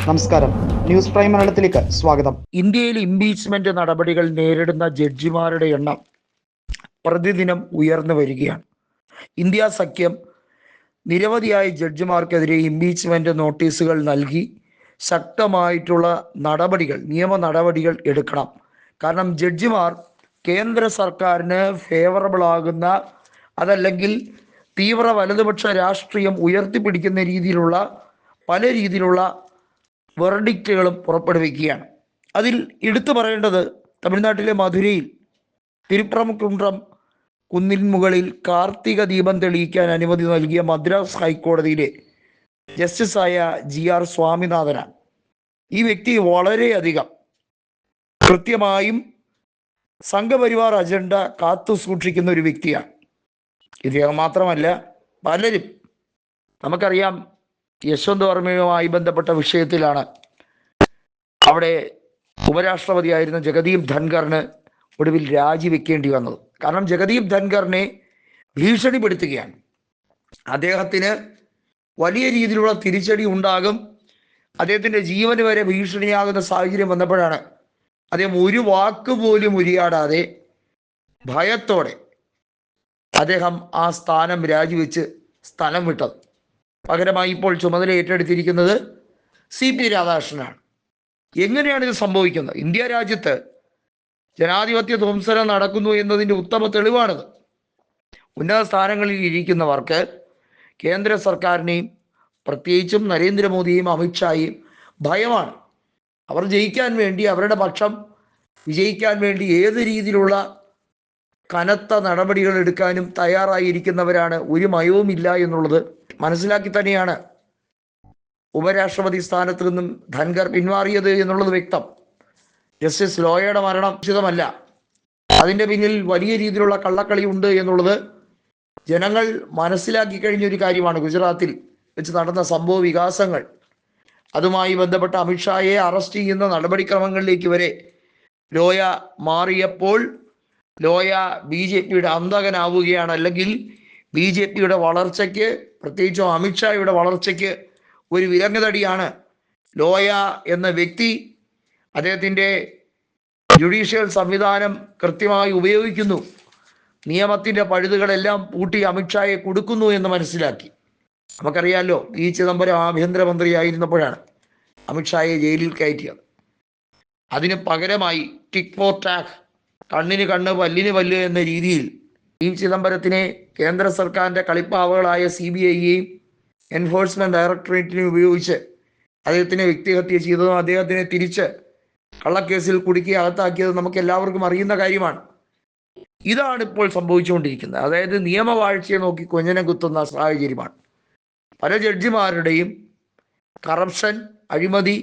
നമസ്കാരം, news prime മലയാളത്തിലേക്ക് സ്വാഗതം. ഇന്ത്യയിൽ ഇംപീച്ച്മെന്റ് നടപടികൾ നേരിടുന്ന ജഡ്ജിമാരുടെ എണ്ണം പ്രതിദിനം ഉയർന്നു വരികയാണ്. ഇന്ത്യ സഖ്യം നിരവധിയായ ജഡ്ജിമാർക്കെതിരെ ഇംപീച്ച്മെന്റ് നോട്ടീസുകൾ നൽകി ശക്തമായിട്ടുള്ള നിയമ നടപടികൾ എടുക്കണം. കാരണം ജഡ്ജിമാർ കേന്ദ്ര സർക്കാരിന് ഫേവറബിൾ ആകുന്ന, അതല്ലെങ്കിൽ തീവ്ര വലതുപക്ഷ രാഷ്ട്രീയം ഉയർത്തിപ്പിടിക്കുന്ന രീതിയിലുള്ള പല രീതിയിലുള്ള വെർഡിക്റ്റുകളും പുറപ്പെടുവിക്കുകയാണ്. അതിൽ എടുത്തു പറയേണ്ടത് തമിഴ്നാട്ടിലെ മധുരയിൽ തിരുപ്പറംകുன்றம் കുന്നിൻ മുകളിൽ കാർത്തിക ദീപം തെളിയിക്കാൻ അനുമതി നൽകിയ മദ്രാസ് ഹൈക്കോടതിയിലെ ജസ്റ്റിസായ GR സ്വാമിനാഥനാണ്. ഈ വ്യക്തി വളരെയധികം കൃത്യമായും സംഘപരിവാർ അജണ്ട കാത്തു സൂക്ഷിക്കുന്ന ഒരു വ്യക്തിയാണ്. ഇദ്ദേഹം മാത്രമല്ല, പലരും നമുക്കറിയാം. യശ്വന്ത് വർമ്മയുമായി ബന്ധപ്പെട്ട വിഷയത്തിലാണ് അവിടെ ഉപരാഷ്ട്രപതിയായിരുന്ന ജഗദീപ് ധൻഖറിന് ഒടുവിൽ രാജിവെക്കേണ്ടി വന്നത്. കാരണം ജഗദീപ് ധൻഖറിനെ ഭീഷണിപ്പെടുത്തുകയാണ്. അദ്ദേഹത്തിന് വലിയ രീതിയിലുള്ള തിരിച്ചടി ഉണ്ടാകും, അദ്ദേഹത്തിൻ്റെ ജീവന് വരെ ഭീഷണിയാകുന്ന സാഹചര്യം വന്നപ്പോഴാണ് അദ്ദേഹം ഒരു വാക്ക് പോലും ഉരിയാടാതെ ഭയത്തോടെ അദ്ദേഹം ആ സ്ഥാനം രാജിവെച്ച് സ്ഥലം വിട്ടത്. പകരമായി ഇപ്പോൾ ചുമതല ഏറ്റെടുത്തിരിക്കുന്നത് CP രാധാകൃഷ്ണനാണ്. എങ്ങനെയാണ് ഇത് സംഭവിക്കുന്നത്? ഇന്ത്യ രാജ്യത്ത് ജനാധിപത്യ ധ്വംസനം നടക്കുന്നു എന്നതിൻ്റെ ഉത്തമ തെളിവാണിത്. ഉന്നത സ്ഥാനങ്ങളിൽ ഇരിക്കുന്നവർക്ക് കേന്ദ്ര സർക്കാരിനെയും പ്രത്യേകിച്ചും നരേന്ദ്രമോദിയെയും അമിത്ഷായെയും ഭയമാണ്. അവർ ജയിക്കാൻ വേണ്ടി, അവരുടെ പക്ഷം വിജയിക്കാൻ വേണ്ടി ഏത് രീതിയിലുള്ള കനത്ത നടപടികൾ എടുക്കാനും തയ്യാറായിരിക്കുന്നവരാണ്. ഒരു മയവുമില്ല എന്നുള്ളത് മനസ്സിലാക്കി തന്നെയാണ് ഉപരാഷ്ട്രപതി സ്ഥാനത്ത് നിന്നും ധൻഖർ പിന്മാറിയത് എന്നുള്ളത് വ്യക്തം. ജസ്റ്റിസ് ലോയയുടെ മരണം ഉചിതമല്ല. അതിൻ്റെ പിന്നിൽ വലിയ രീതിയിലുള്ള കള്ളക്കളി ഉണ്ട് എന്നുള്ളത് ജനങ്ങൾ മനസ്സിലാക്കി കഴിഞ്ഞ ഒരു കാര്യമാണ്. ഗുജറാത്തിൽ വെച്ച് നടന്ന സംഭവ വികാസങ്ങൾ, അതുമായി ബന്ധപ്പെട്ട അമിത്ഷായെ അറസ്റ്റ് ചെയ്യുന്ന നടപടിക്രമങ്ങളിലേക്ക് വരെ ലോയ മാറിയപ്പോൾ ലോയ BJPയുടെ അന്തകനാവുകയാണ്. അല്ലെങ്കിൽ BJPയുടെ വളർച്ചയ്ക്ക്, പ്രത്യേകിച്ചും അമിത്ഷായുടെ വളർച്ചയ്ക്ക് ഒരു വിലങ്ങുതടിയാണ് ലോയ എന്ന വ്യക്തി. അദ്ദേഹത്തിൻ്റെ ജുഡീഷ്യൽ സംവിധാനം കൃത്യമായി ഉപയോഗിക്കുന്നു, നിയമത്തിൻ്റെ പഴുതുകളെല്ലാം പൂട്ടി അമിത്ഷായെ കൊടുക്കുന്നു എന്ന് മനസ്സിലാക്കി. നമുക്കറിയാമല്ലോ, ചിദംബരം ആഭ്യന്തരമന്ത്രിയായിരുന്നപ്പോഴാണ് അമിത്ഷായെ ജയിലിൽ കയറ്റിയത്. അതിന് പകരമായി ടിക് ഫോർ ടാക്, കണ്ണിന് കണ്ണ് പല്ലിന് പല്ല് എന്ന രീതിയിൽ ചിദംബരത്തിനെ കേന്ദ്ര സർക്കാരിൻ്റെ കളിപ്പാവകളായ CBIയെയും എൻഫോഴ്സ്മെൻറ്റ് ഡയറക്ടറേറ്റിനെയും ഉപയോഗിച്ച് അദ്ദേഹത്തിനെ വ്യക്തിഹത്യ ചെയ്തതും അദ്ദേഹത്തിനെ തിരിച്ച് കള്ളക്കേസിൽ കുടുക്കി അകത്താക്കിയത് നമുക്ക് എല്ലാവർക്കും അറിയുന്ന കാര്യമാണ്. ഇതാണ് ഇപ്പോൾ സംഭവിച്ചുകൊണ്ടിരിക്കുന്നത്. അതായത് നിയമവാഴ്ചയെ നോക്കി കൊഞ്ഞനം കുത്തുന്ന സാഹചര്യമാണ്. പല ജഡ്ജിമാരുടെയും കറപ്ഷൻ, അഴിമതി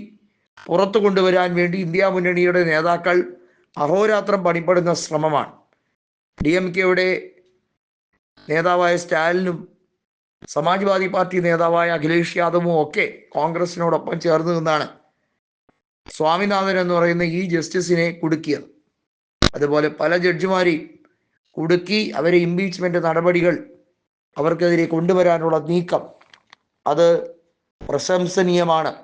പുറത്തു കൊണ്ടുവരാൻ വേണ്ടി ഇന്ത്യ മുന്നണിയുടെ നേതാക്കൾ അഹോരാത്രം പണിപ്പെടുന്ന ശ്രമമാണ്. DMKയുടെ നേതാവായ സ്റ്റാലിനും സമാജ്വാദി പാർട്ടി നേതാവായ അഖിലേഷ് യാദവും ഒക്കെ കോൺഗ്രസിനോടൊപ്പം ചേർന്ന് നിന്നാണ് സ്വാമിനാഥൻ എന്ന് പറയുന്ന ഈ ജസ്റ്റിസിനെ കുടുക്കിയത്. അതുപോലെ പല ജഡ്ജിമാരെയും കുടുക്കി അവരെ ഇംപീച്ച്മെന്റ് നടപടികൾ അവർക്കെതിരെ കൊണ്ടുവരാനുള്ള നീക്കം അത് പ്രശംസനീയമാണ്.